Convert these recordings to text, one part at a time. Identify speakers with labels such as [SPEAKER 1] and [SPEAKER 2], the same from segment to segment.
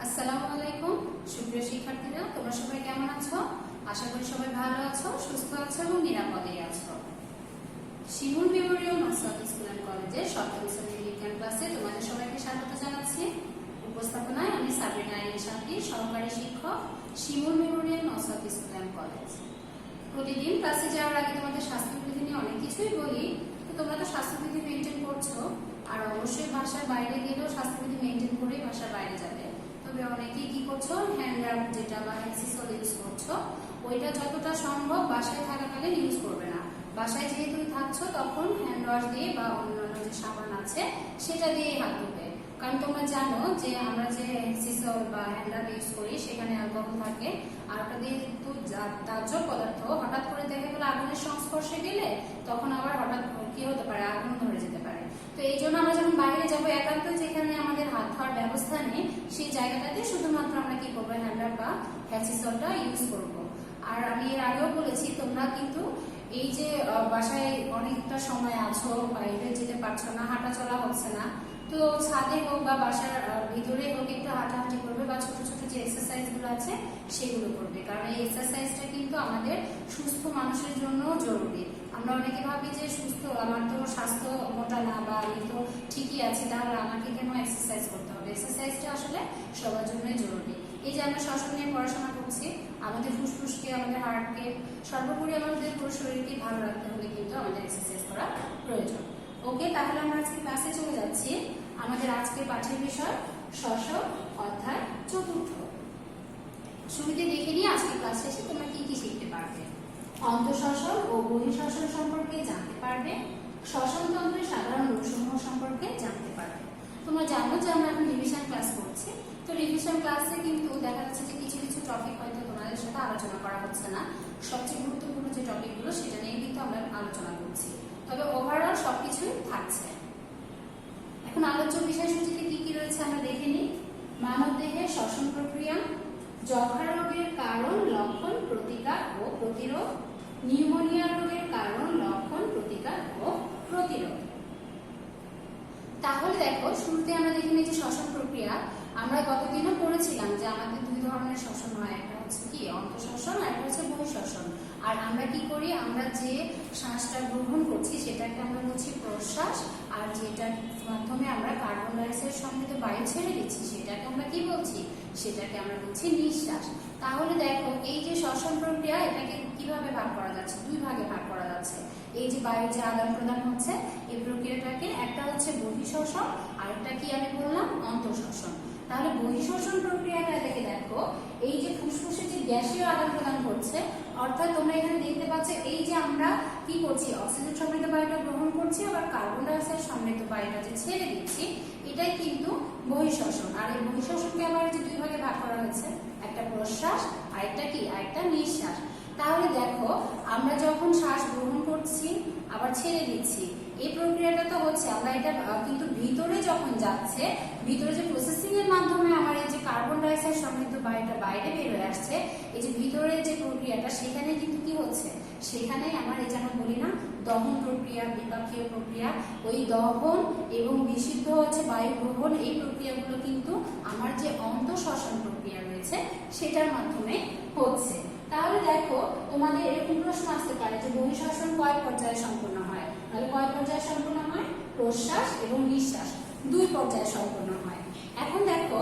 [SPEAKER 1] আসসালামু আলাইকুম সুপ্রিয় শিক্ষার্থীরা, তোমরা সবাই কেমন আছো? আশা করি সবাই ভালো আছো, সুস্থ আছো এবং নিরাপদে আছো। শিমুল মেমোরিয়াল নসরাত স্কুল অ্যান্ড কলেজের সপ্তম শ্রেণীর বিজ্ঞান ক্লাসে তোমাদের সবাইকে স্বাগত জানাচ্ছি। উপস্থাপনায় আমি সাবরিনা শান্তি, সহকারী শিক্ষক, শিমুল Memorial Nusrat school and college. প্রতিদিন ক্লাসে যাওয়ার আগে তোমাদের স্বাস্থ্যবিধি নিয়ে অনেক কিছুই বলি, তো তোমরা তো স্বাস্থ্যবিধি মেনটেন করছো, আর অবশ্যই বাসার বাইরে গেলেও স্বাস্থ্যবিধি মেনটেন করেই বাসার বাইরে যাবে। তবে অনেকেই কি করছো, হ্যান্ড রাব যেটা বা হ্যান্ডসিসল ইউজ করছো, ওইটা যতটা সম্ভব বাসায় থাকাকালীন ইউজ করবে না। বাসায় যেহেতু থাকছো তখন হ্যান্ড ওয়াশ দিয়ে বা অন্যান্য যে সাবান আছে সেটা দিয়েই হাত ধুবে। কারণ তোমরা জানো যে আমরা যে হ্যান্ডসিসল বা হ্যান্ড রাব ইউজ করি সেখানে অ্যালকোহল থাকে, আর ওটা দিয়ে কিন্তু দাহ্য পদার্থ হঠাৎ করে দেখা গেলো আগুনের সংস্পর্শে গেলে তখন আবার হঠাৎ কি হতে পারে, আগুন ধরে যেতে পারে। তো এই জন্য আমরা যখন বাইরে যাবো, একান্ত যেখানে আমাদের হাত ধোয়ার ব্যবস্থা নেই সেই জায়গাটাতে শুধুমাত্র আমরা কি করবো, হ্যান্ড রাব বা হ্যান্ডসিসলটা ইউজ করবো। আর আমি এর আগেও বলেছি, তোমরা কিন্তু এই যে বাসায় অনেকটা সময় আছো, বাইরে যেতে পারছো না, হাঁটা চলা হচ্ছে না, তো ছাদে হোক বা বাসার ভিতরে হোক একটু হাঁটাহাঁটি করবে বা ছোট ছোট যে এক্সারসাইজ গুলো আছে সেগুলো করবে। কারণ এই এক্সারসাইজটা কিন্তু আমাদের সুস্থ মানুষের জন্য জরুরি। আমরা অনেকে ভাবি যে সুস্থ, আমার তো স্বাস্থ্য মোটা না বা আমি তো ঠিকই আছি, তাহলে আমাকে কেন এক্সারসাইজ করতে হবে? এক্সারসাইজটা আসলে সবার জন্যই জরুরি। এই যে আমরা শ্বাস নিয়ে পড়াশোনা করছি, আমাদের ফুসফুসকে, আমাদের হার্টকে, সর্বোপরি আমাদের পুরো শরীরকে ভালো রাখতে হলে কিন্তু আমাদের এক্সারসাইজ করা প্রয়োজন। ওকে, তাহলে আমরা আজকে ক্লাসে চলে যাচ্ছি। আমাদের আজকে পাঠের বিষয় ষষ্ঠ অধ্যায় চতুর্থ। শুরুতে দেখে নিয়ে আজকে ক্লাসে এসে তোমরা কি কি শিখতে পারবে। অন্তঃশ্বসন ও বহিঃশ্বসন সম্পর্কে জানতে পারবে, শ্বসনতন্ত্রের সাধারণ রোগসমূহ সম্পর্কে জানতে পারবে। তোমরা জানো যে আমরা এখন রিভিশন ক্লাস করছি, তো রিভিশন ক্লাসে কিন্তু দেখা যাচ্ছে যে কিছু কিছু টপিক হয়তো তোমাদের সাথে আলোচনা করা হচ্ছে না। সবচেয়ে গুরুত্বপূর্ণ যে টপিকগুলো সেটা নিয়ে কিন্তু আমরা আলোচনা করছি, তবে ওভারঅল সবকিছুই থাকছে। এখন আলোচ্য বিষয়সূচিতে কি কি রয়েছে আমরা দেখে নিই। মানবদেহের শ্বসন প্রক্রিয়া, যক্ষ্মা রোগের কারণ, লক্ষণ, প্রতিকার ও প্রতিরোধ, নিউমোনিয়া রোগের কারণ, লক্ষণ, প্রতিকার ও প্রতিরোধ। তাহলে দেখো, শুরুতে আমরা দেখে নিই যে শ্বসন প্রক্রিয়া। আমরা গতদিনও পড়েছিলাম যে আমাদের দুই ধরনের শ্বসন হয়, একটা হচ্ছে কি অন্তঃশ্বসন আর একটা হচ্ছে বহিঃশ্বসন। আর আমরা কি করি, আমরা যে শ্বাসটা গ্রহণ করছি সেটাকে আমরা বলছি প্রশ্বাস, আর যেটার মাধ্যমে আমরা কার্বন ডাই অক্সাইড সমৃদ্ধ বায়ু ছেড়ে দিচ্ছি সেটাকে আমরা কি বলছি, সেটাকে আমরা বলছি নিঃশ্বাস। তাহলে দেখো, এই যে শ্বসন প্রক্রিয়া, এটাকে কিভাবে ভাগ করা যাচ্ছে, দুই ভাগে ভাগ করা যাচ্ছে। এই যে বায়ুর যে আদান প্রদান হচ্ছে এই প্রক্রিয়াটাকে, একটা হচ্ছে বহিঃশ্বসন আর একটা কি আমি বললাম, অন্তঃশ্বসন। তাহলে বহিঃশ্বসন প্রক্রিয়াটা দেখে দেখো, এই যে ফুসফুসে যে গ্যাসীয় আদান প্রদান করছে, অর্থাৎ তোমরা এখানে দেখতে পাচ্ছ এই যে আমরা কি করছি, অক্সিজেন সমৃদ্ধ বায়ুটা গ্রহণ করছি, আবার কার্বন ডাই অক্সাইড সমৃদ্ধ বায়ুটা যে ছেড়ে দিচ্ছি, এটাই কিন্তু বহিঃশ্বসন। আর এই বহিঃশ্বসনকে আবার যে দুই ভাগে ভাগ করা হয়েছে, একটা প্রশ্বাস আর একটা কি, আর একটা নিঃশ্বাস। তাহলে দেখো, আমরা যখন শ্বাস গ্রহণ করছি আবার ছেড়ে দিচ্ছি, এই প্রক্রিয়াটা তো হচ্ছে, আমরা এটা কিন্তু ভিতরে যখন যাচ্ছে, ভিতরে যে প্রসেসিং এর মাধ্যমে আমার এই যে কার্বন ডাই অক্সাইড সমৃদ্ধ বায়ুটা বাইরে বের হয়ে আসছে, এই যে ভিতরে যে প্রক্রিয়াটা, সেখানে কিন্তু কি হচ্ছে, সেখানে আমার এই যে আমরা বলি না দহন প্রক্রিয়া, বিপাকীয় প্রক্রিয়া, ওই দহন এবং বিশুদ্ধ হচ্ছে বায়ু গ্রহণ, এই প্রক্রিয়াগুলো কিন্তু আমার যে অন্তঃশ্বসন প্রক্রিয়া রয়েছে সেটার মাধ্যমে হচ্ছে। তাহলে দেখো, তোমাদের এরকম প্রশ্ন আসতে পারে যে বহিঃশ্বসন কয় পর্যায়ে সম্পন্ন হয়, তাহলে কয় পর্যায়ে সম্পন্ন হয়, প্রশ্বাস এবং নিঃশ্বাস দুই পর্যায়ে সম্পন্ন হয়। এখন দেখো,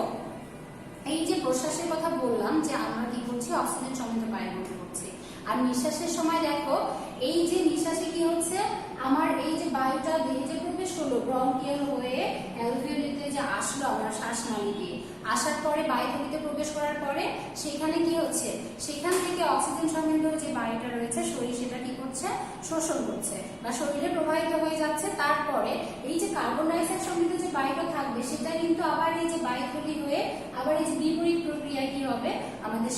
[SPEAKER 1] এই যে প্রশ্বাসের কথা বললাম যে আমরা কি করছি, অক্সিজেন সমৃদ্ধ বায়ু গ্রহণ করছি, আর নিঃশ্বাসের সময় দেখো, এই যে নিঃশ্বাসে কি হচ্ছে, আমার এই যে বায়ুটা দেহে যে প্রবেশ করলো, ব্রঙ্কিয়াল হয়ে অ্যালভিওলিতে যে আসলো আমার শ্বাসনালী দিয়ে, আসার পরে বায়ুথলিতে প্রবেশ করার পরে সেখানে কি হচ্ছে, সেখান থেকে অক্সিজেন সমৃদ্ধ যে বায়ুটা রয়েছে শরীর সেটা কি করছে, শোষণ করছে বা শরীরে প্রবাহিত হয়ে যাচ্ছে। তারপরে এই যে কার্বন ডাই অক্সাইড সমৃদ্ধ যে বায়ুটা থাকবে সেটা কিন্তু আবার এই যে বায়ুথলি হয়ে আবার এই যে বিপরীত প্রক্রিয়ায় কি হবে, আমাদের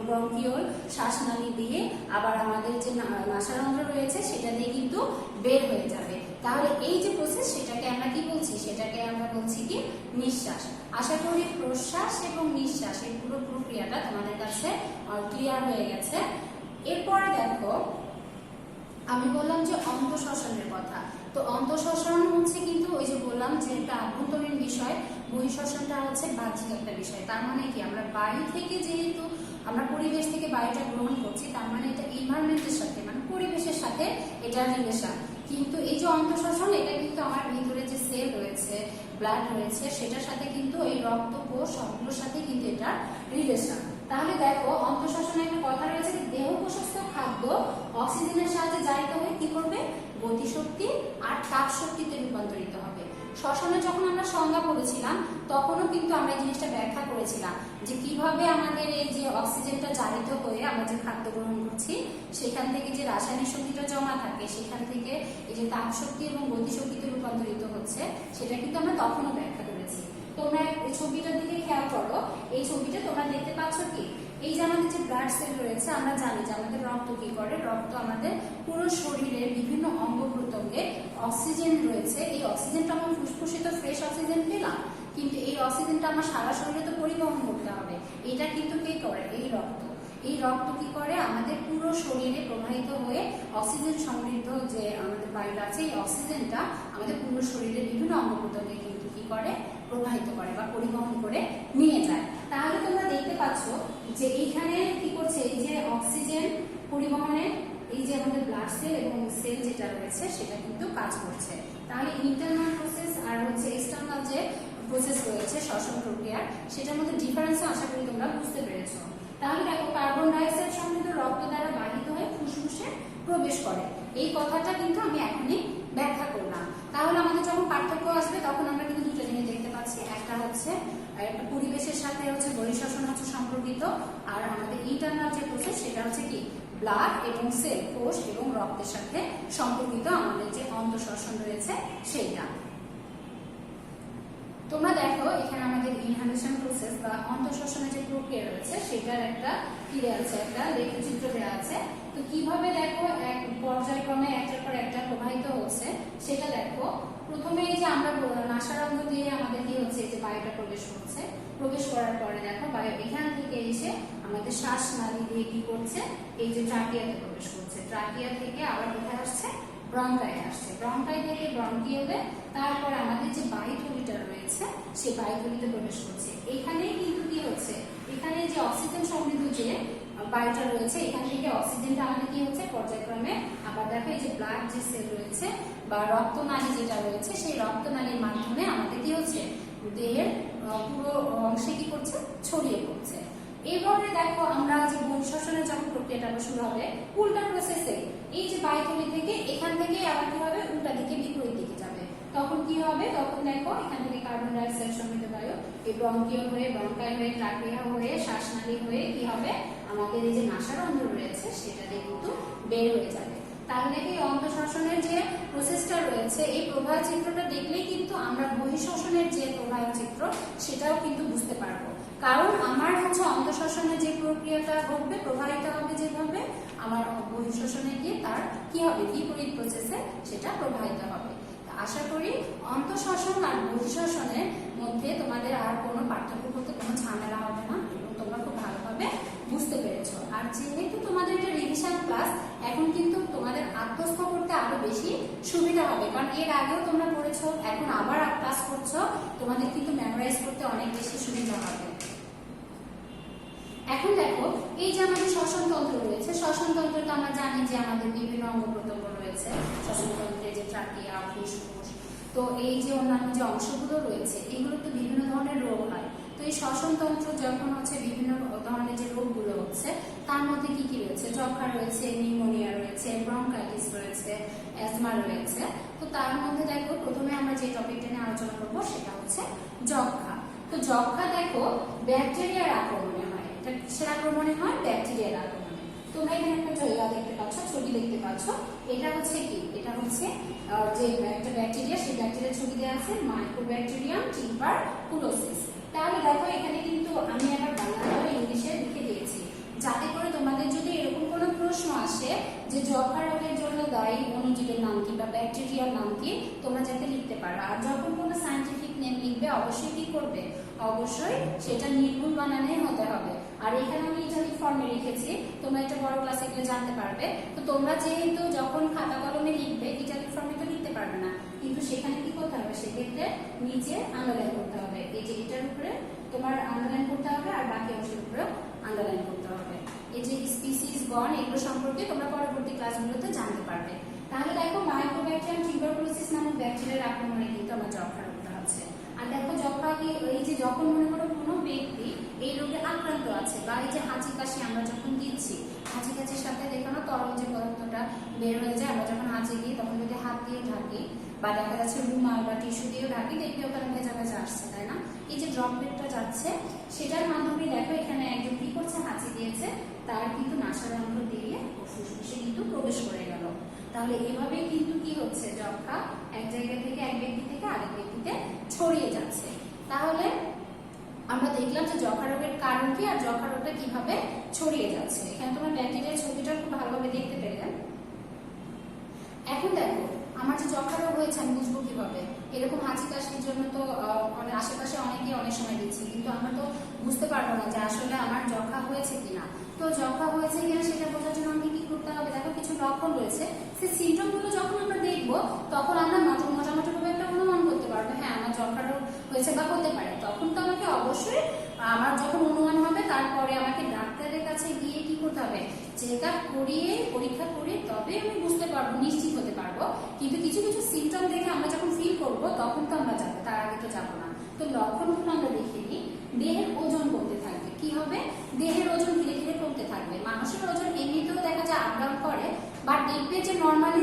[SPEAKER 1] ব্রঙ্কিওল শ্বাসনালী দিয়ে আবার আমাদের যে নাসারন্ধ্র রয়েছে সেটা দিয়ে কিন্তু বের হয়ে যাবে। তাহলে এই যে প্রসেস, সেটাকে আমরা কি বলছি, সেটাকে আমরা বলছি কি নিঃশ্বাস। আশা করি প্রশ্বাস এবং নিঃশ্বাস এই পুরো প্রক্রিয়াটা তোমাদের কাছে ক্লিয়ার হয়ে গেছে। এরপরে দেখো, আমি বললাম যে অন্তঃশ্বসনের কথা, তো অন্তঃশ্বসন হচ্ছে কিন্তু ওই যে বললাম যে একটা আভ্যন্তরীণ বিষয়, বহিঃশ্বসনটা হচ্ছে বাহ্যিক একটা বিষয়। তার মানে কি আমরা বায়ু থেকে যেহেতু আমরা পরিবেশ থেকে বায়ুটা গ্রহণ করছি, তার মানে এটা এনভায়রনমেন্টের সাথে মানে পরিবেশের সাথে এটা রিলেশন। কিন্তু এই যে অন্তঃশ্বসন এটা কিন্তু আমার ভিতরে যে সেল রয়েছে, ব্লাড রয়েছে, সেটার সাথে কিন্তু এই রক্ত কোষ সবগুলোর সাথে কিন্তু এটা রিলেশন। তাহলে দেখো অন্তঃশ্বসনে একটা কথা রয়েছে যে দেহ কোষস্থ খাদ্য অক্সিজেনের সাহায্যে জারিত হয়ে কি করবে, গতিশক্তি আর তাপ শক্তিতে রূপান্তরিত হবে। শ্বসনে যখন আমরা সংজ্ঞা পড়েছিলাম তখনও কিন্তু আমরা এই জিনিসটা ব্যাখ্যা করেছিলাম যে কিভাবে আমাদের এই যে অক্সিজেনটা জারিত হয়ে আমরা যে খাদ্য গ্রহণ করছি সেখান থেকে যে রাসায়নিক শক্তিটা জমা থাকে সেখান থেকে এই যে তাপ শক্তি এবং গতিশক্তিতে রূপান্তরিত হচ্ছে সেটা কিন্তু আমরা তখনও ব্যাখ্যা করেছি। তোমরা এই ছবিটার দিকে খেয়াল করো, এই ছবিটা তোমরা দেখতে পাচ্ছ কি, এই যে আমাদের যে ব্লাড সেল রয়েছে আমরা জানি যে আমাদের রক্ত কি করে, রক্ত আমাদের পুরো শরীরের বিভিন্ন অঙ্গ প্রত্যঙ্গে অক্সিজেন রয়েছে, এই অক্সিজেনটা আমরা ফুসফুসে তো ফ্রেশ অক্সিজেন পেলাম, কিন্তু এই অক্সিজেনটা আমার সারা শরীরে তো পরিবহন করতে হবে। এটা কিন্তু কে করে, এই রক্ত। এই রক্ত কি করে আমাদের পুরো শরীরে প্রবাহিত হয়ে অক্সিজেন সমৃদ্ধ যে আমাদের বায়ুটা আছে এই অক্সিজেনটা আমাদের পুরো শরীরের বিভিন্ন অঙ্গ প্রত্যঙ্গে কিন্তু কি করে, প্রবাহিত করে বা পরিবহন করে নিয়ে যায়। তাহলে তোমরা দেখতে পাচ্ছ যে এইখানে কি করছে, এই যে অক্সিজেন পরিবহনে এই যে আমাদের ব্লাড সেল এবং সেল যেটা রয়েছে সেটা কিন্তু কাজ করছে। তাহলে ইন্টারনাল প্রসেস আর হচ্ছে এক্সটার্নাল যে প্রসেস রয়েছে শ্বসন প্রক্রিয়া সেটার মধ্যে ডিফারেন্স আশা করি তোমরা বুঝতে পেরেছো। তাহলে দেখো কার্বন ডাইঅক্সাইড সমৃদ্ধ রক্ত দ্বারা বাহিত হয়ে ফুসফুসে প্রবেশ করে, এই কথাটা কিন্তু আমি এখনই ব্যাখ্যা করলাম। তাহলে আমাদের যখন পার্থক্য আসবে তখন আমরা কিন্তু দুটো জিনিস দেখতে পাচ্ছি, একটা হচ্ছে একটা পরিবেশের সাথে হচ্ছে বহিঃশ্বসন হচ্ছে সম্পর্কিত, আর আমাদের ইন্টারনাল যে প্রসেস সেটা হচ্ছে কি ব্লাড এবং সেল কোষ এবং রক্তের সাথে সম্পর্কিত আমাদের যে অন্তঃশ্বসন রয়েছে সেইটা। তোমরা দেখো এখানে আমাদের ইনহালেশন প্রসেস বা অন্তঃশ্বসনের যে প্রক্রিয়া রয়েছে সেটার একটা কি আছে, একটা লেখচিত্র দেওয়া আছে। তো কিভাবে দেখো এক পর্যায়ক্রমে একটার পর একটা প্রবাহিত হচ্ছে সেটা দেখো। প্রথমে এই যে আমরা নাসারন্ধ্র দিয়ে আমাদের কি হচ্ছে, যে বায়ুটা প্রবেশ করছে, প্রবেশ করার পরে দেখো বায়ু এখান থেকে এসে আমাদের শ্বাসনালী দিয়ে কি করছে, এই যে ট্রাকিয়াতে প্রবেশ করছে, ট্রাকিয়া থেকে আবার কোথায় আসছে, ব্রঙ্কাই আসছে, ব্রঙ্কাই থেকে ব্রঙ্কিওলে, তারপর আমাদের যে বায়ুথলিটা রয়েছে সেই বায়ুথলিতে প্রবেশ করছে। এখানেই কিন্তু কি হচ্ছে, এখানে যে অক্সিজেন সমৃদ্ধ যে বায়ুটা রয়েছে এখান থেকে অক্সিজেনটা আমাদের কি হচ্ছে পর্যায়ক্রমে আবার দেখো এই যে ব্লাড যে সেল রয়েছে বা রক্তনালী যেটা রয়েছে সেই রক্তনালীর মাধ্যমে আমাদের কি হচ্ছে দেহের পুরো অংশে কি করছে, ছড়িয়ে পড়ছে। এবারে দেখো আমরা যে বহিঃশ্বসনের যখন প্রক্রিয়াটা শুরু হবে উল্টা প্রসেসে, এই যে বায়ুথলি থেকে এখান থেকে আবার কি হবে, উল্টা দিকে বিপরীত দিকে যাবে। তখন কি হবে, তখন দেখো এখান থেকে কার্বন ডাইঅক্সাইড সমৃদ্ধ বায়ু এই ব্রঙ্কিও হয়ে ব্রঙ্কাই হয়ে ট্রাকিয়া হয়ে শ্বাসনালী হয়ে কি হবে, আমাদের এই যে নাসারন্ধ্র রয়েছে সেটা দিয়ে কিন্তু বের হয়ে যাবে। তাহলে এই অন্তঃশ্বসনের যে প্রসেসটা রয়েছে এই প্রবাহ চিত্রটা দেখলেই কিন্তু আমরা বহিঃশ্বসনের যে প্রবাহ চিত্র সেটাও কিন্তু বুঝতে পারবো। কারণ আমার হচ্ছে অন্তঃশ্বসনের যে প্রক্রিয়াটা ঘটবে, প্রবাহিত হবে যেভাবে, আমার বহিঃশ্বসনে গিয়ে তার কি হবে, বিপরীত প্রসেসে সেটা প্রবাহিত হবে। আশা করি অন্তঃশ্বসন আর বহিঃশ্বসনের মধ্যে তোমাদের আর কোনো পার্থক্য করতে কোনো ঝামেলা হবে না এবং তোমরা খুব ভালোভাবে বুঝতে পেরেছো। আর যেহেতু তোমাদের এটা রিভিশন ক্লাস, এখন কিন্তু তোমাদের আত্মস্থ করতে আরো বেশি সুবিধা হবে, কারণ এর আগেও তোমরা পড়েছো, এখন আবার ক্লাস করছো, তোমাদের কিন্তু মেমোরাইজ করতে অনেক বেশি সুবিধা হবে। এখন দেখো এই যে আমাদের শ্বসনতন্ত্র রয়েছে, শ্বসনতন্ত্র তো আমরা জানি যে আমাদের বিভিন্ন অঙ্গ প্রত্যঙ্গ রয়েছে শ্বসনতন্ত্রে, যে ট্রাকিয়া, ফুসফুস, তো এই যে অন্যান্য যে অংশগুলো রয়েছে এগুলো তো বিভিন্ন ধরনের রোগ হয়। তো এই শ্বসনতন্ত্র যখন হচ্ছে বিভিন্ন ধরনের যে রোগগুলো হচ্ছে তার মধ্যে কি কি রয়েছে, যক্ষা রয়েছে, নিউমোনিয়া রয়েছে, ব্রঙ্কাইটিস রয়েছে, অ্যাজমা রয়েছে। তো তার মধ্যে দেখো প্রথমে আমরা যে টপিকটা নিয়ে আলোচনা করবো সেটা হচ্ছে যক্ষা। তো যক্ষা দেখো ব্যাকটেরিয়ার আক্রমণে হয়, এটা কিসের আক্রমণে হয়, ব্যাকটেরিয়ার আক্রমণে। তোমরা এখানে একটা জায়গা দেখতে পাচ্ছ, ছবি দেখতে পাচ্ছ, এটা হচ্ছে কি, এটা হচ্ছে যে একটা ব্যাকটেরিয়া, সেই ব্যাকটেরিয়ার ছবি দেওয়া আছে মাইক্রোব্যাকটেরিয়াম টিউবারকুলোসিস। তাহলে দেখো এখানে কিন্তু আমি আবার বাংলা ইংলিশে লিখে দিয়েছি যাতে করে তোমাদের যদি এরকম কোনো প্রশ্ন আসে যে যক্ষা রোগের জন্য দায়ী অণুজীবের নাম কি বা ব্যাকটেরিয়ার নাম কি, তোমরা যাতে লিখতে পারো। আর যখন কোনো সায়েন্টিফিক নেম লিখবে অবশ্যই কি করবে, অবশ্যই সেটা নির্ভুল বানানে হতে হবে। আর এখানে আমি ইটালিক ফর্মে লিখেছি, তোমরা এটা বড় ক্লাসে গিয়ে জানতে পারবে। তো তোমরা যেহেতু যখন খাতা কলমে লিখবে ইটালিক ফর্মে তো লিখতে পারবে না, কিন্তু সেখানে কি করতে হবে, সেক্ষেত্রে নিচে আন্ডারলাইন করতে হবে। এই যে এটার উপরে তোমার আন্ডারলাইন করতে হবে আর বাকি অংশের উপরে আন্ডারলাইন করতে হবে। এই যে স্পিসিস, বর্ণ, এগুলো সম্পর্কে তোমরা পরবর্তী ক্লাসগুলোতে জানতে পারবে। তাহলে দেখো মাইক্রোব্যাকটেরিয়াম টিউবারকুলোসিস নামক ব্যাকটেরিয়ার আক্রমণে কিন্তু আমার যক্ষা রোগটা হচ্ছে। আর দেখো যক্ষা কি, এই যে যখন মনে করো কোনো ব্যক্তি এই রোগে আক্রান্ত আছে বা এই যে হাঁচি কাশি আমরা যখন দিচ্ছি, হাঁচি কাশির সাথে দেখো না তরল যে পদার্থটা বের হয়ে যায়, আমরা যখন হাঁচি দিই তখন যদি হাত দিয়ে ঢাকি বা দেখা যাচ্ছে রুমাল বা টিস্যু দিয়েও ঢাকি, দেখবে ওখানে ভেজা ভেজা আসছে, তাই না? এই যে ড্রপলেটটা যাচ্ছে সেটার মাধ্যমে দেখো এখানে একজন কি করছে, হাঁচি দিয়েছে, তার কিন্তু নাসারন্ধ্র দিয়ে ফুসফুসে কিন্তু প্রবেশ করে গেল। তাহলে এভাবে কিন্তু কি হচ্ছে, যক্ষা এক জায়গা থেকে, এক ব্যক্তি থেকে আরেক ব্যক্তিতে ছড়িয়ে যাচ্ছে। তাহলে আমরা দেখলাম যে যক্ষা রোগের কারণ কি আর যক্ষা রোগটা কিভাবে ছড়িয়ে যাচ্ছে। এখানে তোমরা ব্যাকটেরিয়ার ছবিটা খুব ভালোভাবে দেখতে পেলে। এখন দেখো আমার যে যক্ষা রোগ হয়েছে আমি বুঝবো কিভাবে? এরকম হাঁচি কাশির জন্য তো আশেপাশে অনেকেই অনেক সময় দিচ্ছি, কিন্তু আমরা তো বুঝতে পারবো না যে আসলে আমার যক্ষা হয়েছে কিনা। তো যক্ষা হয়েছে কিনা সেটা বোঝার জন্য আমাকে কি করতে হবে, দেখো কিছু লক্ষণ রয়েছে, সেই সিমটমগুলো যখন আমরা দেখবো তখন আমরা মোটামুটি ভাবে একটা অনুমান করতে পারবো, হ্যাঁ আমার যক্ষা রোগ হয়েছে বা হতে পারে। তখন তো আমাকে অবশ্যই আমার যখন অনুমান হবে তারপরে আমাকে ডাক্তারের কাছে গিয়ে কি করতে হবে, চেক আপ করিয়ে, পরীক্ষা করে তবে আমি বুঝতে পারবো, নিশ্চিত হতে পারবো। কিন্তু কিছু কিছু সিমটম দেখে আমরা যখন ফিল করবো তখন তো আমরা যাবো, তার আগে তো যাবো না। তো লক্ষণগুলো আমরা দেখে নিই। দেহের ওজন কমতে থাকবে, কি হবে, দেহের ওজন ধীরে ধীরে কমতে থাকবে। মানুষের ওজন এমনিতেও দেখা যায় আপ ডাউন করে, বাট দেখবে যে নর্মালি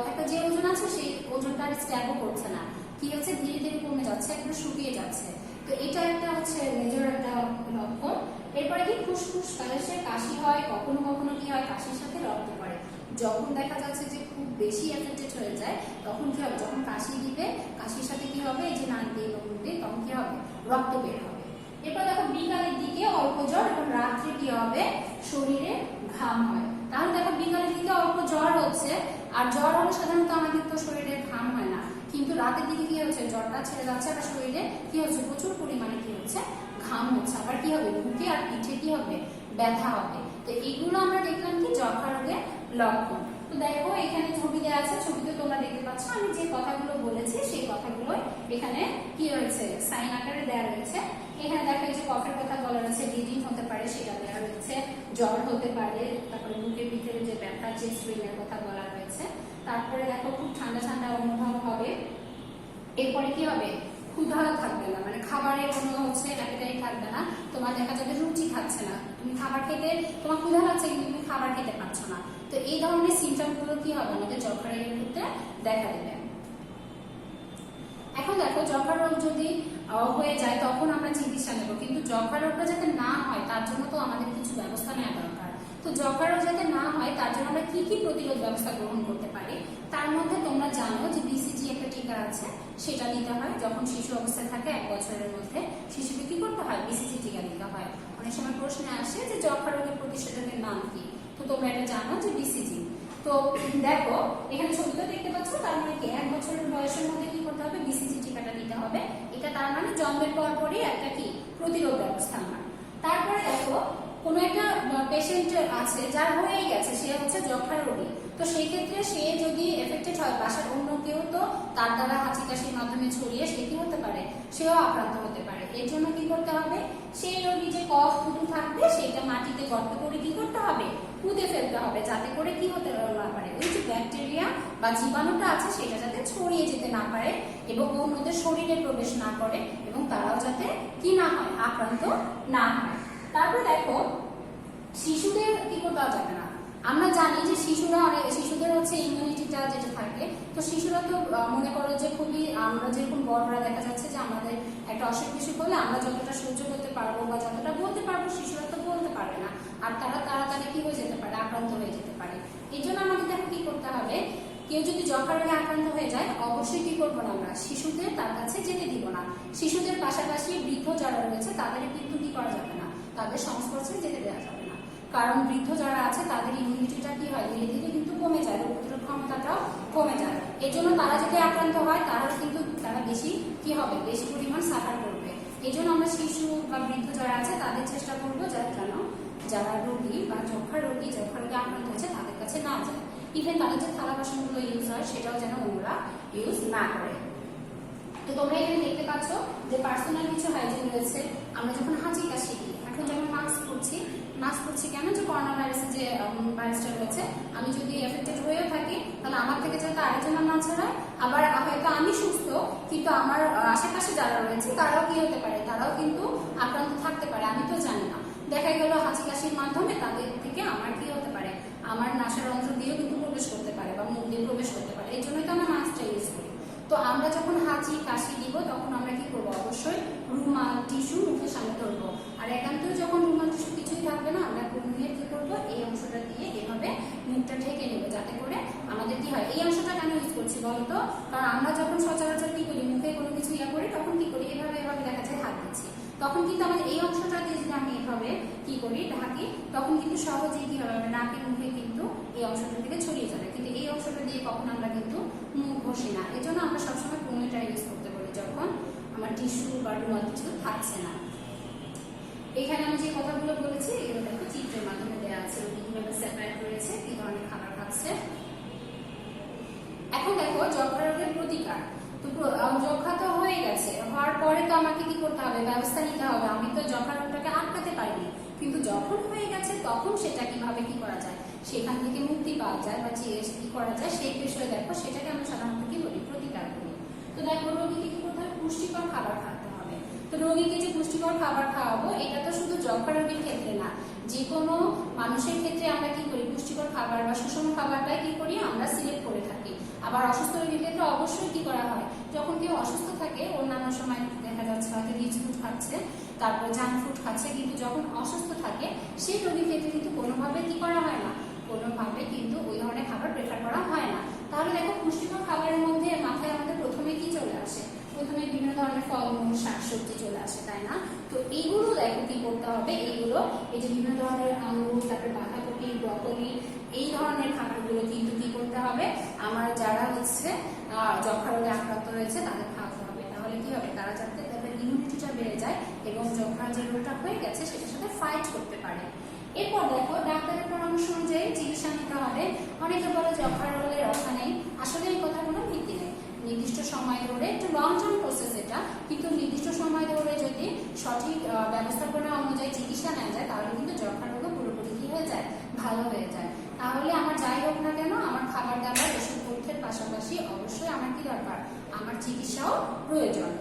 [SPEAKER 1] একটা যে ওজন আছে সেই ওজনটা আর স্ট্যাবও করছে না, কি হচ্ছে, ধীরে ধীরে কমে যাচ্ছে, একদম শুকিয়ে যাচ্ছে। তো এটা একটা হচ্ছে মেজর একটা লক্ষণ। এরপরে কি, ফুসফুস কাশি হয়, কখনো কখনো কি হয়, কাশির সাথে রক্ত পড়ে। যখন দেখা যাচ্ছে যে খুব বেশি এফেক্টেড হয়ে যায় তখন কি হবে, যখন কাশি দিবে, কাশির সাথে কি হবে, এই যে নাক দিয়ে লবণ দিয়ে, তখন কি হবে, রক্ত বের হবে। এরপর দেখো বিকালের দিকে অল্প জ্বর এবং রাত্রে কি হবে, শরীরে ঘাম হয়। তাহলে দেখো বিকালের দিকে অল্প জ্বর হচ্ছে, আর জ্বর হলে সাধারণত আমাদের তো শরীরে ঘাম হয় না, কিন্তু রাতের দিকে কি হচ্ছে, জ্বরটা ছেড়ে যাচ্ছে আর শরীরে কি হচ্ছে, প্রচুর পরিমাণে কি হচ্ছে, ঘাম হচ্ছে। আবার কি হবে, বুকে আর পিঠে কি হবে, ব্যথা হবে। তো এইগুলো আমরা দেখলাম কি যক্ষা রোগের লক্ষণ। তো দেখো এখানে ছবি দেওয়া আছে, ছবিতে তোমরা দেখতে পাচ্ছ আমি যে কথাগুলো বলেছি সেই কথাগুলো এখানে কি হয়েছে, সাইন আকারে দেওয়া রয়েছে। এখানে দেখো যে কফের কথা বলা রয়েছে, ব্লিডিং হতে পারে সেটা দেওয়া রয়েছে, জ্বর হতে পারে, তারপরে বুকের ভিতরে যে ব্যথা, চেস্ট পেইনের কথা বলা রয়েছে। তারপরে দেখো খুব ঠান্ডা ঠান্ডা অনুভব হবে। এরপরে কি হবে, ক্ষুধা থাকবে না, মানে খাবারের কোনো হচ্ছে অ্যাপিটাইট থাকবে না, তোমার দেখা যাবে রুচি খাচ্ছে না, তুমি খাবার খেতে, তোমার ক্ষুধা লাগছে কিন্তু তুমি খাবার খেতে পারছো না। তো এই ধরনের সিমটমগুলো কি হবে, আমাদের যক্ষা রোগের ক্ষেত্রে দেখা দেবে। এখন দেখো যক্ষা রোগ যদি হয়ে যায় তখন আমরা চিকিৎসা নেব, কিন্তু যক্ষা রোগটা যাতে না হয় তার জন্য তো আমাদের কিছু ব্যবস্থা নেওয়া দরকার। তো যক্ষা রোগ যাতে না হয় তার জন্য আমরা কি কি প্রতিরোধ ব্যবস্থা গ্রহণ করতে পারি, তার মধ্যে তোমরা জানো যে বিসিজি একটা টিকা আছে, সেটা নিতে হয় যখন শিশু অবস্থায় থাকে 1 বছরের মধ্যে শিশুকে কি করতে হয়, বিসিজি টিকা নিতে হয়। অনেক সময় প্রশ্নে আসে যে যক্ষা রোগের প্রতিষেধকের নাম কি, তো তোমরা এটা জানো যে বিসিজি। তো দেখো এখানে ছবিটা দেখতে পাচ্ছ, তার মানে কি 1 বছরের বয়সের মধ্যে কি করতে হবে, বিসিজি টিকাটা নিতে হবে। এটা তার মানে জন্মের পরপরই একটা কি প্রতিরোধ ব্যবস্থা আমার। তারপরে দেখো কোনো একটা পেশেন্ট আছে যার হয়ে গেছে, সে হচ্ছে যক্ষা রোগী, তো সেই ক্ষেত্রে সে যদি এফেক্টেড হয়, বাসার অন্য কেউ তো তার দ্বারা হাঁচি কাশির মাধ্যমে ছড়িয়ে সে কি হতে পারে, সেও আক্রান্ত হতে পারে। এর জন্য কি করতে হবে, সেই রোগী যে কফ থুতু থাকবে সেটা মাটিতে গর্ত করে কি করতে হবে, পুঁতে ফেলতে হবে, যাতে করে কি হতে না পারে, ওই যে ব্যাকটেরিয়া বা জীবাণুটা আছে সেটা যাতে ছড়িয়ে যেতে না পারে এবং অন্যদের শরীরে প্রবেশ না করে এবং তারাও যাতে কি না হয়, আক্রান্ত না হয়। তারপরে দেখো শিশুদের কি করতে যাবে না, আমরা জানি যে শিশুদের হচ্ছে ইমিউনিটিটা যেটা থাকে, তো শিশুরা তো মনে করো যে খুবই, আমরা যেরকম বড়রা দেখা যাচ্ছে যে আমাদের একটা অসুখ বিসুখ হলে আমরা যতটা সহ্য করতে পারবো বা যতটা বলতে পারবো, শিশুরা তো বলতে পারবে না, আর তারা তাড়াতাড়ি কি হয়ে যেতে পারে, আক্রান্ত হয়ে যেতে পারে। এই জন্য আমাদের দেখো কি করতে হবে, কেউ যদি যক্ষা রোগে আক্রান্ত হয়ে যায় অবশ্যই কি করবো না, আমরা শিশুদের তার কাছে যেতে দিব না। শিশুদের পাশাপাশি বৃদ্ধ যারা রয়েছে তাদের কিন্তু কি করা যাবে না, তাদের সংস্পর্শে যেতে দেওয়া যাবে না, কারণ বৃদ্ধ যারা আছে তাদের ইমিউনিটিটা কি হয়, ধীরে ধীরে কিন্তু কমে যায়, রোগ প্রতিরোধ ক্ষমতাটাও কমে যায়। এর জন্য তারা যদি আক্রান্ত হয় তারা বেশি কি হবে, বেশি পরিমাণ সাফার করবে। এই জন্য আমরা শিশু বা বৃদ্ধ যারা আছে তাদের চেষ্টা করবো যারা রোগী বা যক্ষা রোগে আক্রান্ত হয়েছে তাদের কাছে না যায়। ইভেন তাদের যে থালা বাসনগুলো ইউজ হয় সেটাও যেন ওরা ইউজ না করে। তো তোমরা এখানে দেখতে পাচ্ছ যে পার্সোনাল কিছু হাইজিন রয়েছে। আমরা যখন হাঁচি কাশি দিই, এখন যেমন মাস্ক পরছি কেন, যে করোনা ভাইরাসের যে ভাইরাসটা রয়েছে, আমি যদি এফেক্টেড হয়েও থাকি তাহলে আমার থেকে যাতে আরেকজনের না ছড়ায়, আবার হয়তো আমি সুস্থ কিন্তু আমার আশেপাশে যারা রয়েছে তারাও কি হতে পারে, তারাও কিন্তু আক্রান্ত থাকতে পারে, আমি তো জানি না। দেখা গেল হাঁচি কাশির মাধ্যমে তাদের থেকে আমার কি হতে পারে, আমার নাসার অন্ত্র দিয়েও কিন্তু প্রবেশ করতে পারে বা মুখ দিয়ে প্রবেশ করতে পারে। এই জন্যই তো আমরা মাস্কটা ইউজ করি। তো আমরা যখন হাঁচি কাশি দিব তখন আমরা কি করবো, অবশ্যই রুমাল টিস্যু মুখের সামনে ধরবো। আর একান্ত যখন রুমাল টিস্যু কিছুই থাকবে না, আমরা নিয়ে কি করবো, এই অংশটা দিয়ে এভাবে মুখটা ঢেকে নেবো, যাতে করে আমাদের কি হয়। এই অংশটা কেন ইউজ করছি বলতো, কারণ আমরা যখন সচরাচর কি করি, মুখে কোনো কিছু করি, তখন কি করি, এভাবে দেখা যায় হাত দিচ্ছি, তখন কিন্তু আমাদের এই অংশটা দিয়ে যদি আমি এভাবে কি করি ঢাকি, তখন কিন্তু সহজেই কি হবে, আমরা নাকে মুখে কিন্তু এই অংশটা থেকে ছড়িয়ে যাবে। কিন্তু এই অংশটা দিয়ে কখন আমরা কিন্তু মুখ ঘষি না। এই জন্য আমরা সবসময় কোনোটা ইউজ করতে পারি যখন আমার টিস্যু বা রুমাল কিছু থাকছে না। এখানে আমি যে কথাগুলো বলেছি এগুলো দেখো চিত্রের মাধ্যমে দেওয়া আছে, কিভাবে সেপারেট রয়েছে, কি ধরনের খাবার খাচ্ছে। এখন দেখো যক্ষ্মা রোগের প্রতিকার। তো যক্ষ্মা তো হয়ে গেছে, হওয়ার পরে তো আমাকে কি করতে হবে, ব্যবস্থা নিতে হবে। আমি তো যক্ষ্মা রোগটাকে আটকাতে পারিনি, কিন্তু যখন হয়ে গেছে তখন সেটা কিভাবে কি করা যায়, সেখান থেকে মুক্তি পাওয়া যায় বা কি করা যায় সেই বিষয়ে দেখো, সেটাকে আমরা সাধারণত কি বলি, প্রতিকার করি। তো দেখো রোগীকে কি করতে হবে, পুষ্টিকর খাবার খাওয়াতে হবে। তো রোগীকে যে পুষ্টিকর খাবার খাওয়াবো, এটা তো শুধু যক্ষ্মা রোগীর ক্ষেত্রে না, যে কোনো মানুষের ক্ষেত্রে আমরা কি করি, পুষ্টিকর খাবার বা সুষম খাবারটাই কি করি, আমরা সিলেক্ট করে থাকি। আবার অসুস্থ রোগীর ক্ষেত্রে অবশ্যই কি করা হয়, যখন কেউ অসুস্থ থাকে অন্যান্য সময় দেখা যাচ্ছে হয়তো রিচ ফুড খাচ্ছে, তারপর জাঙ্ক ফুড খাচ্ছে, কিন্তু যখন অসুস্থ থাকে সেই রোগীর ক্ষেত্রে কিন্তু কোনোভাবে কি করা হয় না, কোনোভাবে কিন্তু ওই ধরনের খাবার প্রেফার করা হয় না। তাহলে দেখো পুষ্টিকর খাবারের মধ্যে মাথায় আমাদের প্রথমে কি চলে আসে, প্রথমে বিভিন্ন ধরনের ফলমূল শাকসবজি চলে আসে, তাই না? তো এইগুলো দেখো কি করতে হবে, এইগুলো এই যে বিভিন্ন ধরনের আঙুর, তারপরে বাঁধাকপি, ব্রকলি, এই ধরনের খাবারগুলো কিন্তু কি করতে হবে, আমার যারা হচ্ছে যক্ষ্মা রোগে আক্রান্ত রয়েছে তাদের খাওয়াতে হবে। তাহলে কি হবে, তারা যাতে তাদের ইমিউনিটিটা বেড়ে যায় এবং যক্ষ্মা যে রোগটা হয়ে গেছে সেটার সাথে ফাইট করতে পারে। এরপর দেখো ডাক্তারের পরামর্শ অনুযায়ী চিকিৎসা নিতে হবে। অনেকে বলে যক্ষ্মা রোগের রক্ষা নেই, আসলে এই কথাগুলো ভিত্তি নেই। নির্দিষ্ট সময় ধরে, একটু লং টার্ম প্রসেস এটা, কিন্তু নির্দিষ্ট সময় ধরে যদি সঠিক ব্যবস্থাপনা অনুযায়ী চিকিৎসা নেওয়া যায় তাহলে কিন্তু যক্ষ্মা রোগ পুরোপুরি কি হয়ে যায়, ভালো হয়ে যায়। তাহলে আমার যাই হোক না কেন, আমার খাবার দাবার ওষুধপত্রের পাশাপাশি অবশ্যই আমার কি দরকার, আমার চিকিৎসাও প্রয়োজন।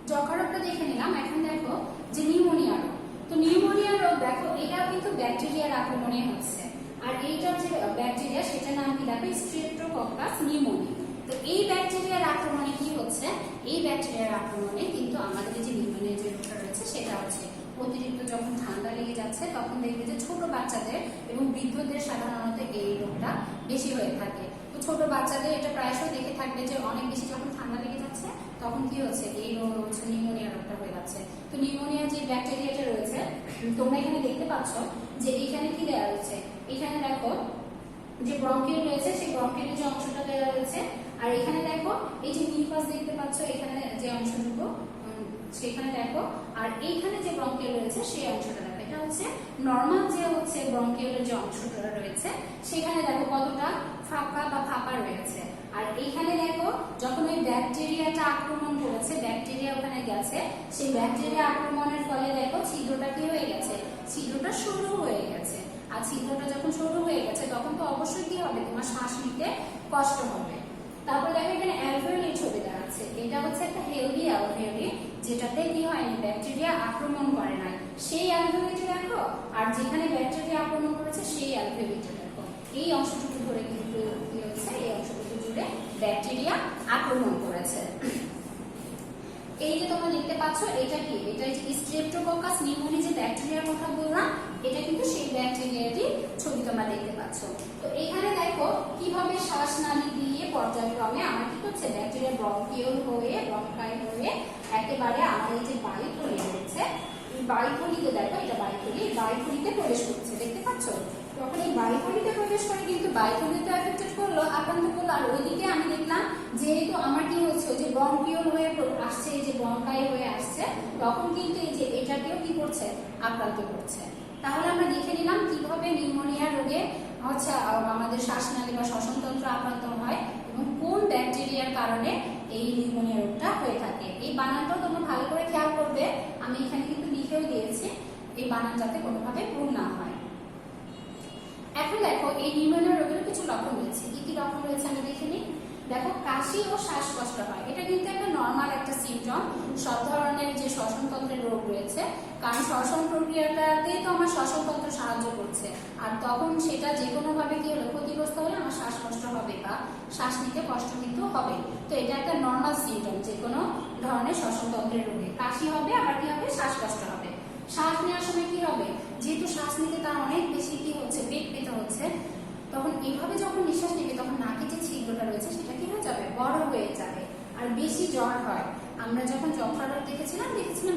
[SPEAKER 1] যক্ষ্মা রোগটা দেখে নিলাম, এখন দেখো যে নিউমোনিয়া রোগ। তো নিউমোনিয়া রোগ দেখো, এটা কিন্তু ব্যাকটেরিয়ার আক্রমণে হচ্ছে। আর এইটার যে ব্যাকটেরিয়া সেটার নাম কি দেখো, স্ট্রেপ্টোকক্কাস নিউমোনিয়া। তো এই ব্যাকটেরিয়ার আক্রমণে কি হচ্ছে, এই ব্যাকটেরিয়ার আক্রমণে কিন্তু আমাদের যে নিউমোনিয়া যে রোগটা রয়েছে সেটা হচ্ছে অতিরিক্ত যখন ঠান্ডা লেগে যাচ্ছে তখন দেখবে যে ছোট বাচ্চাদের এবং বৃদ্ধদের সাধারণত এই রোগটা বেশি হয়ে থাকে। তো ছোট বাচ্চাদের এটা প্রায়শই দেখে থাকবে যে অনেক বেশি যখন ঠান্ডা লেগে যাচ্ছে তখন কি হচ্ছে, এই রোগ হচ্ছে নিউমোনিয়া রোগটা হয়ে যাচ্ছে। তো নিউমোনিয়া যে ব্যাকটেরিয়াটা রয়েছে, তোমরা এখানে দেখতে পাচ্ছ যে এইখানে কি দেওয়া রয়েছে, এখানে দেখো যে ব্রঙ্কিউল রয়েছে সেই ব্রঙ্কিউলের যে অংশটা দেওয়া রয়েছে, আর এখানে দেখো এই যে মিউকাস দেখতে পাচ্ছ, এখানে যে অংশটুকু সেখানে দেখো, আর এইখানে যে ব্রঙ্কিউল রয়েছে সেই অংশটা দেখো। এটা হচ্ছে নরমাল যে হচ্ছে ব্রঙ্কিউলের যে অংশটা রয়েছে সেখানে দেখো কতটা ফাঁকা বা ফাঁপা রয়েছে। আর এইখানে দেখো যখন ওই ব্যাকটেরিয়াটা আক্রমণ করেছে, ব্যাকটেরিয়া ওখানে গেছে, সেই ব্যাকটেরিয়া আক্রমণের ফলে দেখো ছিদ্রটা কি হয়ে গেছে, ছিদ্রটা সরু হয়ে গেছে। আর ছিদ্রটা যখন সরু হয়ে গেছে তখন তো অবশ্যই কি হবে, তোমার শ্বাস নিতে কষ্ট হবে। তারপর দেখো এখানে অ্যালভিওলি ছবি দেওয়া আছে, এটা হচ্ছে একটা হেলদি অ্যালভিওলি যেটাতে কি হয়নি, ব্যাকটেরিয়া আক্রমণ করে নাই, সেই অ্যালভিওলিটা দেখো। আর যেখানে ব্যাকটেরিয়া আক্রমণ করেছে সেই অ্যালভিওলিটা দেখো, এই অংশটুকু ধরে কিন্তু কি হচ্ছে, এই অংশটুকু জুড়ে ব্যাকটেরিয়া আক্রমণ করেছে। এই যে তোমরা দেখতে পাচ্ছ এটা কি, এটা যে স্ট্রেপ্টোকক্কাস নিউমোনিয়া যে ব্যাকটেরিয়ার কথা বললাম, এটা কিন্তু সেই ব্যাকটেরিয়াটি ছবি তোমরা দেখতে পাচ্ছ। তো এখানে দেখো কিভাবে শ্বাসনালী দিয়ে পর্যায়ক্রমে আমার কি করছে, ব্যাকটেরিয়া ব্রঙ্কিউল হয়ে ব্রঙ্কাই হয়ে একেবারে আমার এই যে বায়ুথলি রয়েছে, এই বায়ুথলিতে দেখো, এটা বায়ুথলি, বায়ুথলিতে প্রবেশ করছে, দেখতে পাচ্ছ। তখন এই বায়ুথলিতে প্রবেশ করে কিন্তু বায়ুথলিতে এফেক্টেড করলো, আক্রান্ত করলো। আর ওইদিকে আমি দেখলাম যেহেতু আমার কি হচ্ছে, যে ব্রঙ্কিউল হয়ে আসছে, এই যে ব্রঙ্কাই হয়ে আসছে, তখন কিন্তু এই যে এটাকেও কি করছে, আক্রান্ত করছে। তাহলে আমরা দেখে নিলাম কিভাবে নিউমোনিয়া রোগে হচ্ছে আমাদের শ্বাসনালী বা শ্বসনতন্ত্র আক্রান্ত হয় এবং ব্যাকটেরিয়ার কারণে এই নিউমোনিয়া রোগটা হয়ে থাকে। এই বানানটাও তোমরা ভালো করে খেয়াল করবে, আমি এখানে কিন্তু লিখেও দিয়েছি, এই বানান যাতে কোনোভাবে ভুল না হয়। এখন দেখো এই নিউমোনিয়া রোগের কিছু লক্ষণ রয়েছে। কি কি লক্ষণ রয়েছে আমি দেখে নিই। দেখো কাশি ও শ্বাসকষ্ট হয়, এটা কিন্তু একটা নর্মাল একটা সিমটম সব ধরনের যে শ্বসনতন্ত্রের রোগ রয়েছে, কারণ শ্বসন প্রক্রিয়াটাতেই তো আমার শ্বসনতন্ত্র সাহায্য করছে, আর তখন সেটা যে কোনো ভাবে কি হলো ক্ষতিগ্রস্ত হলে আমার শ্বাসকষ্ট হবে বা শ্বাস নিতে কষ্ট কিন্তু হবে। তো এটা একটা নর্মাল সিমটম যে কোনো ধরনের শ্বসনতন্ত্রের রোগে। কাশি হবে, আবার কি হবে, শ্বাসকষ্ট হবে। শ্বাস নেওয়ার সময় কি হবে, যেহেতু শ্বাস নিতে তার অনেক বেশি কি হচ্ছে, বেগ পেতে হচ্ছে, তখন এইভাবে যখন নিঃশ্বাস নেবে তখন নাকে যে ছিদ্রটা রয়েছে সেটা কি হয়ে যাবে, বড় হয়ে যাবে, আর বেশি জ্বর হয়। আমরা যখন যক্ষা রোগ দেখেছিলাম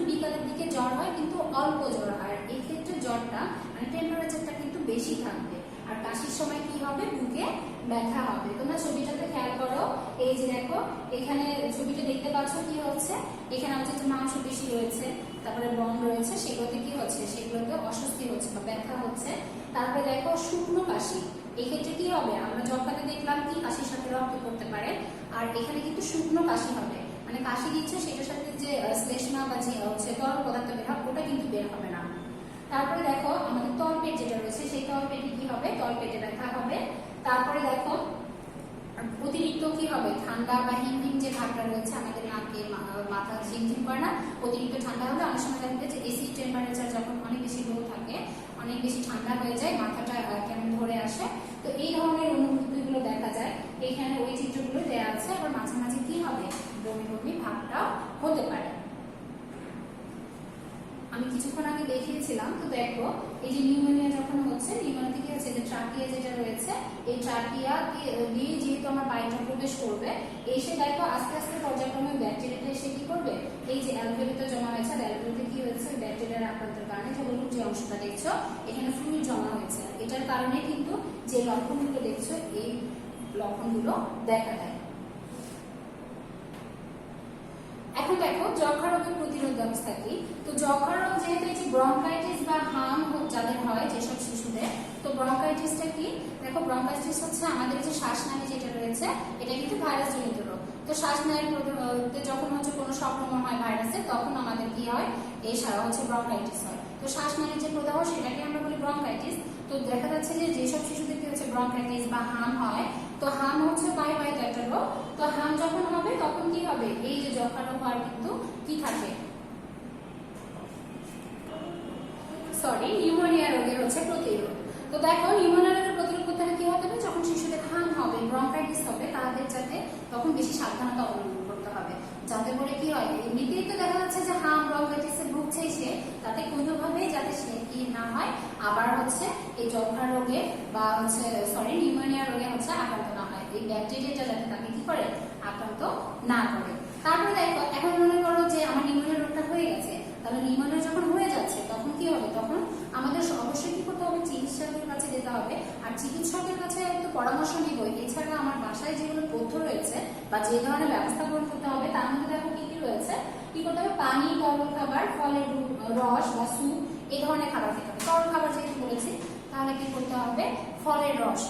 [SPEAKER 1] বিকালের দিকে জ্বর হয়, কিন্তু অল্প জ্বর হয়। এই ক্ষেত্রে জ্বরটা মানে টেম্পারেচারটা কিন্তু বেশি থাকবে। আর কাশির সময় কি হবে, বুকে ব্যথা হবে। তোমরা ছবিটাতে খেয়াল করো, এই যে দেখো এখানে ছবিটা দেখতে পাচ্ছ কি হচ্ছে, এখানে আমাদের যে মাংসপেশি রয়েছে, তারপরে বন রয়েছে, সেগুলোতে কি হচ্ছে, সেগুলোতে অস্বস্তি হচ্ছে বা ব্যথা হচ্ছে। তারপরে দেখো শুকনো কাশি, এক্ষেত্রে কি হবে, আমরা যক্ষাতে দেখলাম কি কাশির সাথে রক্ত করতে পারে, আর এখানে কিন্তু শুকনো কাশি হবে, মানে কাশি দিচ্ছে সেটার সাথে যে শ্লেষ্মা বা যে হচ্ছে তরল পদার্থ বের হবে ওটা কিন্তু বের হবে না। তারপরে দেখো আমাদের তলপেট যেটা রয়েছে সেই তলপেটে কি হবে, তলপেটে ব্যথা হবে। তারপরে দেখো অতিরিক্ত কি হবে, ঠান্ডা বা হিমহিম যে ভাবটা রয়েছে আমাদের নাকে মাথা ঝিমঝিম করে না, অতিরিক্ত ঠান্ডা হলে অনেক সময় দেখবে যে এসি টেম্পারেচার যখন অনেক বেশি লো থাকে, অনেক বেশি ঠান্ডা হয়ে যায়, মাথাটা কেমন ধরে আসে। তো এই ধরনের অনুভূতিগুলো দেখা যায়, এখানে ওই চিত্রগুলো দেওয়া আছে। আবার মাঝে মাঝে কি হবে, বমি বমি ভাবটাও হতে পারে। আমি কিছুক্ষণ আগে দেখিয়েছিলাম, তো দেখো এই যে নিউমোনিয়া যখন হচ্ছে, নিউমোনিয়াতে কি হচ্ছে, যে ট্রাকিয়া যেটা রয়েছে, এই ট্রাকিয়া দিয়ে যেহেতু আমার বায়ুটা প্রবেশ করবে, এসে দেখো আস্তে আস্তে পর্যায়ক্রমে ব্যাকটেরিয়াটা এসে কি করবে, এই যে অ্যালভিওলিতে জমা হয়েছে, অ্যালভিওলিতে কি হয়েছে, ব্যাকটেরিয়ার আক্রান্তের কারণে যে হলুদ যে অংশটা দেখছো এখানে ফ্লুইড জমা হয়েছে, এটার কারণে কিন্তু যে লক্ষণগুলো দেখছো এই লক্ষণগুলো দেখা দেয়। এখন দেখো যক্ষা রোগের প্রতিরোধ ব্যবস্থা কি। তো যক্ষা রোগ যেহেতু এই যে ব্রঙ্কাইটিস বা হাম যাদের হয় যেসব শিশুদের, তো ব্রঙ্কাইটিসটা কি, দেখো ব্রঙ্কাইটিস হচ্ছে আমাদের যে শ্বাসনালী যেটা রয়েছে এটা কিন্তু ভাইরাস জনিত রোগ। তো শ্বাসনালীতে যখন হচ্ছে কোনো সংক্রমণ হয় ভাইরাসের, তখন আমাদের কি হয়, এই হচ্ছে ব্রঙ্কাইটিস হয়। তো শ্বাসনালীর যে প্রদাহ সেটাকে আমরা বলি ব্রঙ্কাইটিস। তো দেখা যাচ্ছে যে যেসব শিশুদের কি হচ্ছে ব্রঙ্কাইটিস বা হাম হয়, তো হাম হচ্ছে বায়ুবাহিত একটা রোগ। তো হাম যখন হবে তখন কি হবে, এই যে যক্ষা রোগ হওয়ার কিন্তু কি থাকে, নিউমোনিয়া রোগের হচ্ছে প্রতিরোধ। তো দেখো নিউমোনিয়া রোগের প্রতিরোধ করতে হলে কি হবে, যখন শিশুদের হাম হবে, ব্রঙ্কাইটিস হবে, তাদের যাতে তখন বেশি সাবধানতা অবলম্বন করতে হবে, যাতে করে কি হয়, এমনিতেই তো দেখা যাচ্ছে যে হাম ব্রঙ্কাইটিসে ভুগছে সে, তাতে কোনোভাবে যাতে সে কি না হয়, আবার হচ্ছে এই যক্ষা রোগে বা হচ্ছে নিউমোনিয়া রোগে হচ্ছে আক্রান্ত না হয়, এই ব্যাকটেরিয়াটা যাতে তাকে কি করে, আক্রান্ত না করে। তারপরে দেখো এখন মনে করো যে আমার নিউমোনিয়া রোগটা হয়ে গেছে, তাহলে নিউমোনিয়া যখন হয়ে যাচ্ছে তখন কি হবে, তখন আমাদের অবশ্যই কি করতে হবে, চিকিৎসকের কাছে যেতে হবে। আর চিকিৎসকের কাছে একটু পরামর্শ নিব। এছাড়া আমার বাসায় যেগুলো তথ্য রয়েছে বা যে ধরনের ব্যবস্থা গ্রহণ করতে হবে, তার মধ্যে দেখো কি কি রয়েছে, কি করতে হবে, পানি, তরল খাবার, ফলের রস বা স্যুপ, এই ধরনের খাবার খেতে হবে। তরল খাবার যেহেতু বলেছি, তাহলে কি করতে হবে, ফলের রস।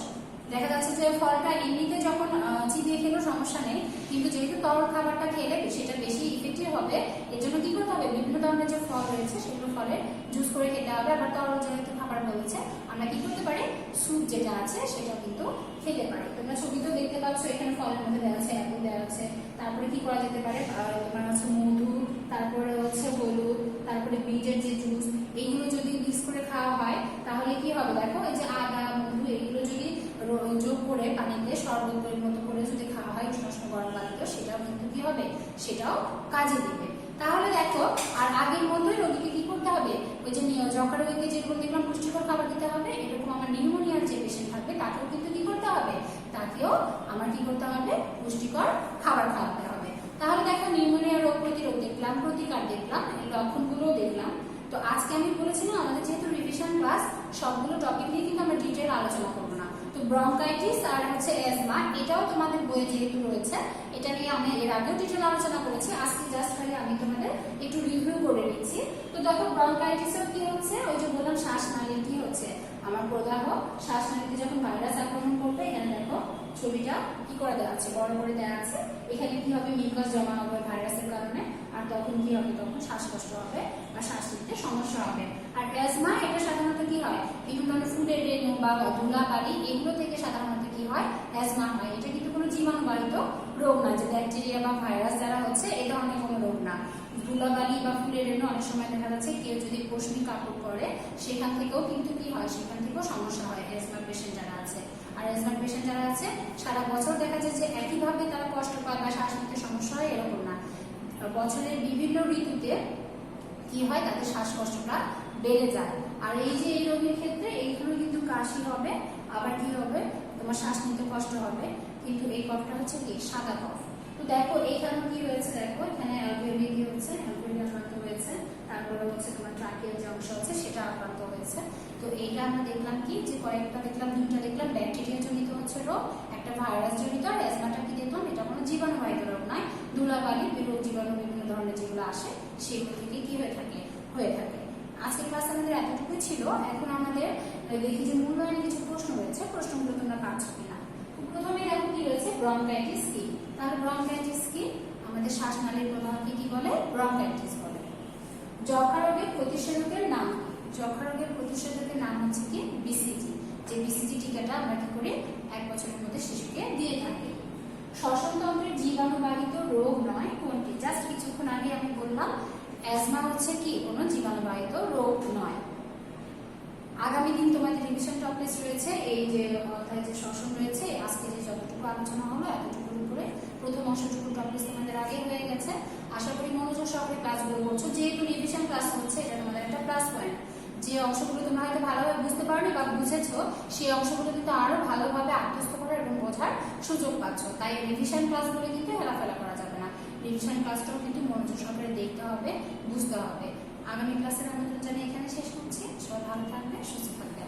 [SPEAKER 1] দেখা যাচ্ছে যে ফলটা এমনিতে যখন চিবিয়ে খেলেও সমস্যা নেই, কিন্তু যেহেতু তরল খাবারটা খেলে সেটা বেশি ইফেক্টিভ হবে, এর জন্য কি করতে হবে, বিভিন্ন ধরনের যে ফল রয়েছে সেগুলো ফলের জুস করে খেতে হবে। আবার তরল যেহেতু খাবার রয়েছে, আমরা কি করতে পারি, স্যুপ যেটা আছে সেটা কিন্তু খেতে পারি। তোমরা ছবিতেও দেখতে পাচ্ছ, এখানে ফলের মধ্যে দেওয়া আছে, অ্যাপেল দেওয়া আছে। তারপরে কি করা যেতে পারে, তোমার হচ্ছে মধু, তারপরে হচ্ছে হলুদ, তারপরে বিটের যে জুস, এইগুলো যদি মিক্স করে খাওয়া হয় তাহলে কি হবে, দেখো এই যে আদা, মধু, এগুলো যদি যোগ করে পানিতে শরবত মতো করে যদি খাওয়া হয় উষ্ণ গরম পানিতে, সেটাও কিন্তু কি হবে, সেটাও কাজে দিবে। তাহলে দেখো আর আগের মতোই রোগীকে কি করতে হবে, ওই যে যক্ষা রোগীকে যেরকম দেখলাম পুষ্টিকর খাবার দিতে হবে, এরকম আমার নিউমোনিয়ার যে পেশেন্ট থাকবে তাকেও কিন্তু কি করতে হবে, তাকেও আমার কি করতে হবে, পুষ্টিকর খাবার খাওয়াতে হবে। তাহলে দেখো নিউমোনিয়া রোগ প্রতিরোধ দেখলাম, প্রতিকার দেখলাম, এই লক্ষণগুলো দেখলাম। তো আজকে আমি বলেছিলাম আমাদের যেহেতু রিভিশন ক্লাস, সবগুলো টপিক নিয়ে কিন্তু আমরা ডিটেইল আলোচনা করবো না। তো ব্রঙ্কাইটিস আর হচ্ছে অ্যাজমা, এটাও তোমাদের বইয়ে যেহেতু রয়েছে, এটা নিয়ে আমি এর আগেও ডিটেইল আলোচনা করেছি। আজকে জাস্ট খালি আমি তোমাদের একটু রিভিউ করে নিচ্ছি। তো দেখো ব্রঙ্কাইটিসের কি হচ্ছে, ওই যে বললাম শ্বাসনালীর কি হচ্ছে, আমার প্রদাহ, শ্বাসনালীতে যখন ভাইরাস আক্রমণ করবে, এখানে দেখো ছবিটা কি করে দেওয়া আছে, বড় করে দেওয়া আছে। এখানে কি হবে, মিউকাস জমা হবে ভাইরাসের কারণে, আর তখন কি হবে, তখন শ্বাসকষ্ট হবে বা শ্বাস নিতে সমস্যা হবে। আর অ্যাজমা এটা সাধারণত কি হয়, বিভিন্ন ধরনের ফুলের রেণু বা ধুলাবালি এগুলো থেকে সাধারণত কি হয়, অ্যাজমা হয়। এটা কিন্তু কোনো জীবাণুবাহিত রোগ না, যে ব্যাকটেরিয়া বা ভাইরাস দ্বারা হচ্ছে এই ধরনের কোনো রোগ না। ধুলাবালি বা ফুলের রেণু অনেক সময় দেখা যাচ্ছে কেউ যদি পশমি কাপড় পরে সেখান থেকেও কিন্তু কি হয়, সেখান থেকেও সমস্যা হয় অ্যাজমা পেশেন্ট যারা আছে। আর অ্যাজমা পেশেন্ট যারা আছে সারা বছর দেখা যায় যে একইভাবে তারা কষ্ট পায় বা শ্বাস নিতে সমস্যা হয় এরকম না, বছরের বিভিন্ন ঋতুতে কি হয়, তাদের শ্বাসকষ্টটা বেড়ে যায়। আর এই যে এই রোগের ক্ষেত্রে এইগুলো কিন্তু কাশি হবে, আবার কি হবে, তোমার শ্বাস নিতে কষ্ট হবে, কিন্তু এই কফটা হচ্ছে কি সাদা কফ। তো দেখো এইখানে কি হয়েছে, দেখো এখানে অ্যালভিওলি কি হচ্ছে, অ্যালভিওলি আক্রান্ত হয়েছে, তারপরে হচ্ছে তোমার ট্রাকিয়াল যে অংশ আছে সেটা আক্রান্ত হয়েছে। তো এইটা আমরা দেখলাম কি, যে কয়েকটা দেখলাম, দুইটা দেখলাম ব্যাকটেরিয়া জনিত হচ্ছে রোগ, একটা ভাইরাস জনিত। আর অ্যাজমাটা কি দেখলাম, এটা কোনো জীবাণুবাহিত রোগ নয়, ধুলাবালি রোগ জীবাণু বিভিন্ন ধরনের যেগুলো আসে সেগুলো থেকে কি হয়ে থাকে। আজকের ক্লাস আমাদের এতটুকুই ছিল। এখন আমাদের দেখি যে মূল্যায়নে কিছু প্রশ্ন রয়েছে, প্রশ্নগুলো তোমরা পাচ্ছ কিনা। প্রথমে দেখো কি রয়েছে, ব্রঙ্কাইটিস কি। তাহলে ব্রঙ্কাইটিস কি, আমাদের শ্বাসনালীর প্রদাহকে কি বলে, ব্রঙ্কাইটিস বলে। যক্ষা রোগের প্রতিষেধকের নাম কি, যক্ষা রোগের প্রতিষেধকের নাম হচ্ছে কি বিসিজি। যে বিসিজি টিকাটা আমরা কি করি, 1 বছরের মধ্যে শিশুকে দিয়ে থাকি। শ্বসনতন্ত্রের জীবাণুবাহিত রোগ নয় কোনটি, জাস্ট কিছুক্ষণ আগে আমি বললাম অ্যাজমা হচ্ছে কি কোনো জীবাণুবাহিত রোগ নয়। আগামী দিন তোমাদের রিভিশন টপ লিস্ট রয়েছে, এই যে অধ্যায় যে শ্বসন রয়েছে, আজকে যে যতটুকু আলোচনা হলো এতটুকুর উপরে প্রথম অংশটুকু টপ লিস্ট তোমাদের আগে হয়ে গেছে। আশা করি মনোযোগ সহকারে ক্লাসগুলো করছো, যেহেতু রিভিশন ক্লাস হচ্ছে এটা তোমাদের একটা প্লাস পয়েন্ট। যে অংশগুলো তোমরা হয়তো ভালোভাবে বুঝতে পারোনি বা বুঝেছো, সেই অংশগুলো কিন্তু আরো ভালোভাবে আত্মস্থ করার এবং বোঝার সুযোগ পাচ্ছ। তাই রিভিশন ক্লাসগুলো কিন্তু হেলাফেলা করা যাবে না, রিভিশন ক্লাসটাও কিন্তু মনোযোগ সহকারে দেখতে হবে, বুঝতে হবে। আগামী ক্লাসের আমন্ত্রণ জানিয়ে এখানে শেষ করছি। সবাই ভালো থাকবে, সুস্থ থাকবে।